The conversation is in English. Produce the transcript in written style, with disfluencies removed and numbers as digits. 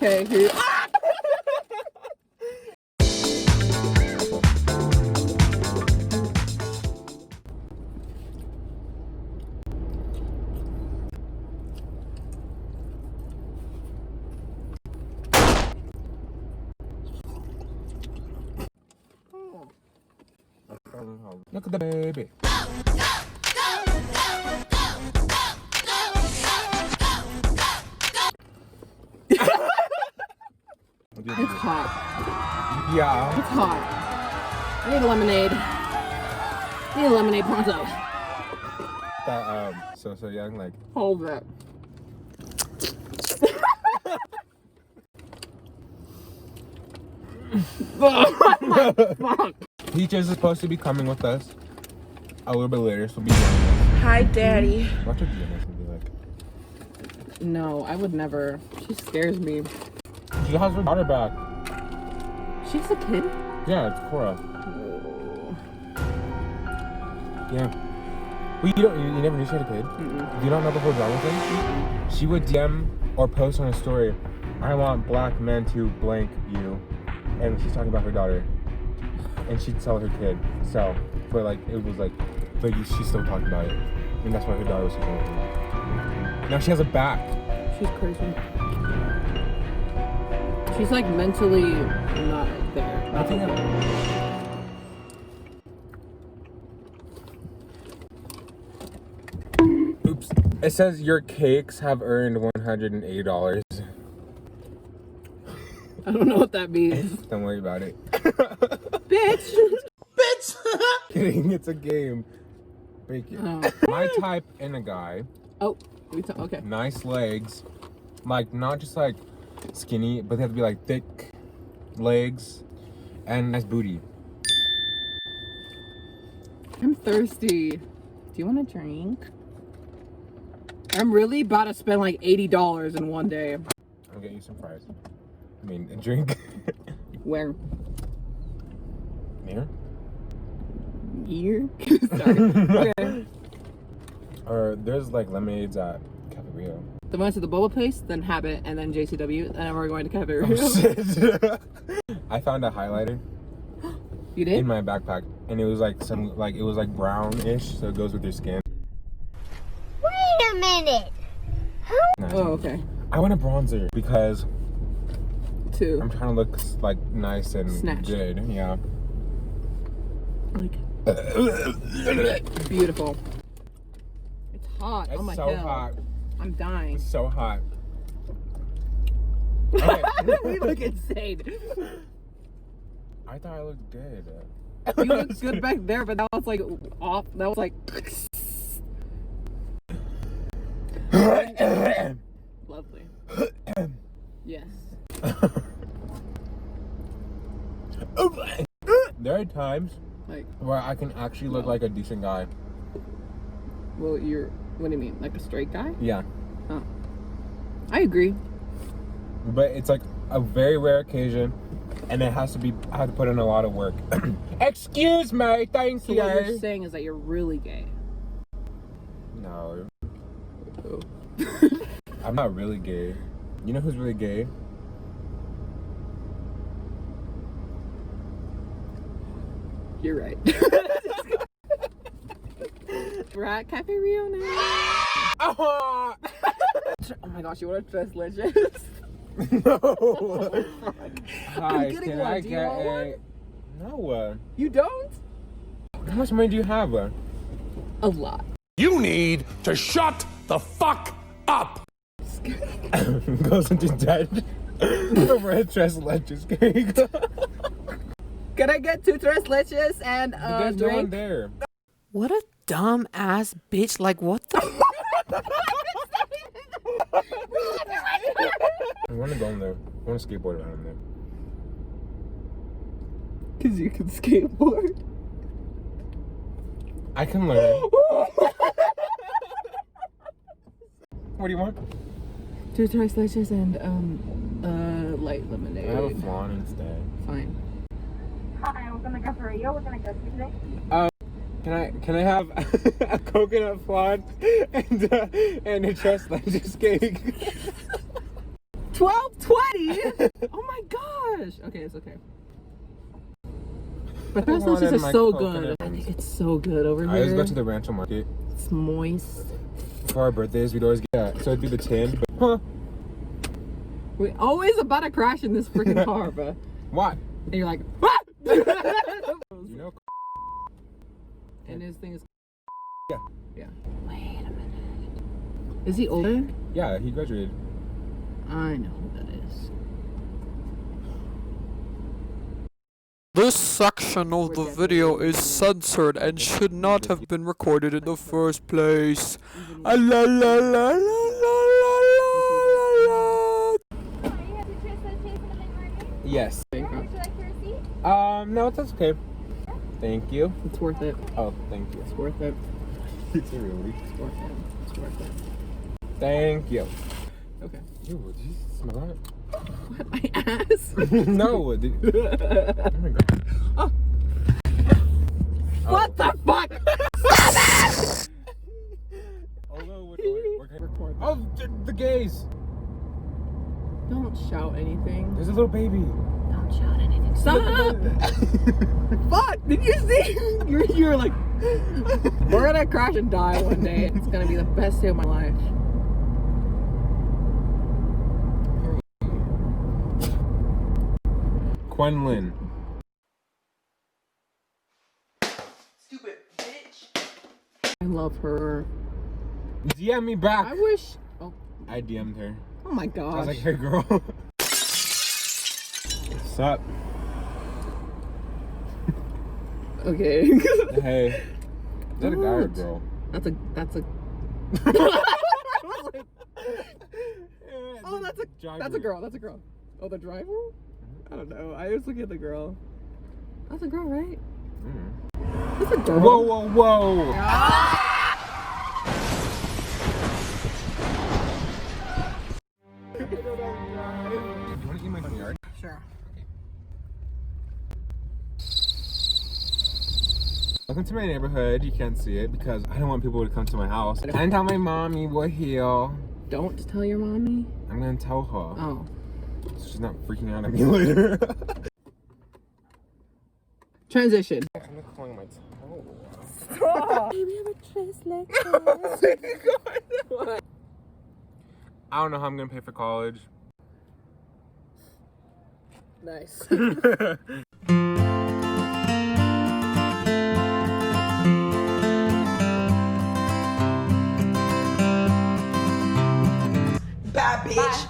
Okay, here. Look at the baby. It's hot. Yeah. It's hot. I need a lemonade. I need a lemonade pronto. That so young, like. Hold that. Fuck. Peaches is supposed to be coming with us a little bit later, so we'll be joining us. Hi, Daddy. Watch what DMS will be like. No, I would never. She scares me. She has her daughter back. She's a kid? Yeah, it's Cora. Oh. Yeah. Well, you never knew she had a kid? Mm-mm. Do you not know the whole drama thing? Mm-mm. She would DM or post on a story, I want black men to blank you. And she's talking about her daughter. And she'd tell her kid. So, but like, it was like, but she's still talking about it. And that's why her daughter was so confused. Now she has a back. She's crazy. She's like mentally not there. I think Oops. It says your cakes have earned $180. I don't know what that means. Don't worry about it. Bitch! Bitch! Kidding, it's a game. Break it. Oh. My type in a guy. Oh, okay. Nice legs. Like, not just like skinny, but they have to be like thick legs and nice booty. I'm thirsty. Do you want a drink? I'm really about to spend like $80 in one day. I'll get you some fries. I mean, a drink. Where? Here? Here? Sorry. Okay. Or there's like lemonades at Cafe Rio. Then went to the boba place, then Habit, and then JCW, and then we're going to Cafe Rio. Oh, shit. I found a highlighter. You did? In my backpack, and it was like it was like brownish, so it goes with your skin. Wait a minute. Nice. Oh, okay. I want a bronzer because 2. I'm trying to look like nice and Snatched. good. Yeah. Like beautiful. It's hot. It's oh my so hell. hot. I'm dying. It's so hot. Okay. You look insane. I thought I looked good. You looked good back there, but that was like off. That was like lovely. Yes. There are times Like, where I can actually look like a decent guy. well, what do you mean? Like a straight guy? Yeah. Oh. I agree. But it's like a very rare occasion, and it has to be, I have to put in a lot of work. Excuse me, thank So you. what you're saying is that you're really gay. No, Oh. I'm not really gay. You know who's really gay? You're right. We're at Cafe Rio now. Oh, Oh my gosh, you want to dress legends? no. I'm getting can one. I Do you get want one? No. You don't? How much money do you have? A lot. You need to shut the fuck up. Goes into debt. Red dress lunches cake. Can I get 2 tres leches and There's no one drink? there. What a dumb ass bitch. Like, what the? I want to go in there. I want to skateboard around there. Because you can skateboard. I can learn. What do you want? 2 tres leches and light lemonade. I have a flan instead. Fine. Hi, we're gonna go for Rio. We're gonna go today. Can I have a coconut flan and a chest lettuce cake? $12.20. Oh my gosh. Okay, it's okay. But those wanted sausages my are so coconut good. I ones. think it's so good over here. I always go to the Rancho Market. It's moist. For our birthdays, we'd always get that. So it'd be the tin, but huh? We always about to crash in this freaking car, bro. Why? And you're like, ah! You know? And his thing is. Yeah. Yeah. Wait a minute. Is he older? Yeah, he graduated. I know who that is. This section of the video is censored and should not have been recorded in the first place. Ah, la, la, la, la, la, la, la. Yes. Would you like your receipt? No, that's okay. Thank you. It's worth it. Oh, thank you. It's worth it. It's really. It's worth it. It's worth it. Thank you. Okay. Ew, did you smell that? What? My ass? No. Oh my god. Oh. What the fuck? Record. Oh, the gays. Don't shout anything. There's a little baby. Don't shout anything. Stop! Fuck! Did you see? You were like, we're gonna crash and die one day. It's gonna be the best day of my life. Quenlin. Stupid bitch. I love her. DM me back. I wish. Oh, I DM'd her. oh my I gosh. was like, hey girl. What's up? Okay. Hey. Is that a guy or a What? girl? That's a. Oh, that's a girl. That's a girl. Oh, the driver? I don't know. I was looking at the girl. That's a girl, right? That's a girl. Whoa, whoa, whoa. You want to eat my front yard? Sure. Welcome to my neighborhood. You can't see it because I don't want people to come to my house and tell my mommy we're here. Don't tell your mommy. I'm gonna tell her. Oh. So she's not freaking out at me later. Transition. I'm gonna climb my toe. Stop. I don't know how I'm gonna pay for college. Nice. Bad bitch.